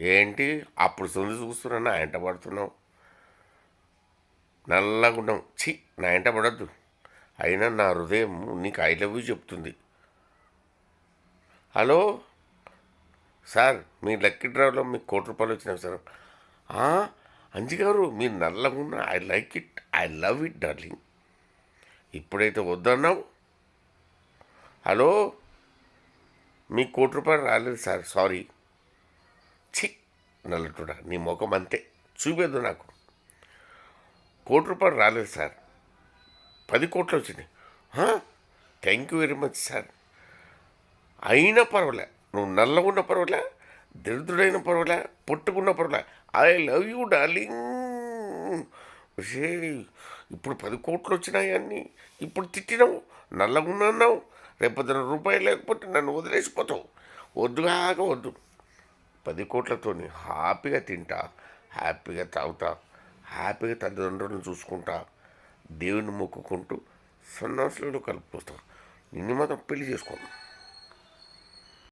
ఏంటి అప్పుడు సొంది చూస్తున్నా నా ఎంట పడుతున్నావు? నల్లగుండం ఛీ, నా ఎంట పడద్దు. అయినా నా హృదయం నీకు ఐ లవ్ యూ చెప్తుంది. హలో సార్, మీ లక్కీ డ్రైవ్లో మీకు ₹1,00,00,000 వచ్చినాయి సార్. "ఆ, అంజి గారు మీరు నల్లగున్న, I like it, I love it darling. ఇప్పుడైతే వద్దన్నావు. హలో, మీకు ₹1,00,00,000 రాలేదు సార్, సారీ. ఛీ, నల్లటోడా నీ ముఖం అంతే, చూపేద్దు నాకు. ₹1,00,00,000 రాలేదు సార్, 10,00,00,000 వచ్చినాయి. Thank you very much sir. అయినా పర్వాలే, నువ్వు నల్లగున్న పర్వాలే, దరిద్రుడైన పర్వాలే, పొట్టుకున్న పర్వాలే, ఐ లవ్ యూ డార్లింగ్. ఒసే, ఇప్పుడు 10,00,00,000 వచ్చినాయి అన్నీ, ఇప్పుడు తిట్టినావు, నల్లగున్నా అన్నావు. రేపొద్దున రూపాయి లేకపోతే నన్ను వదిలేసిపోతావు. వద్దుగాక వద్దు. 10,00,00,000తోని హ్యాపీగా తింటా, హ్యాపీగా తాగుతా, హ్యాపీగా తల్లిదండ్రులను చూసుకుంటా, దేవుని మొక్కుకుంటూ సన్నాసులను కలుపుకొస్తా. నిన్ను మాత్రం పెళ్లి చేసుకోను.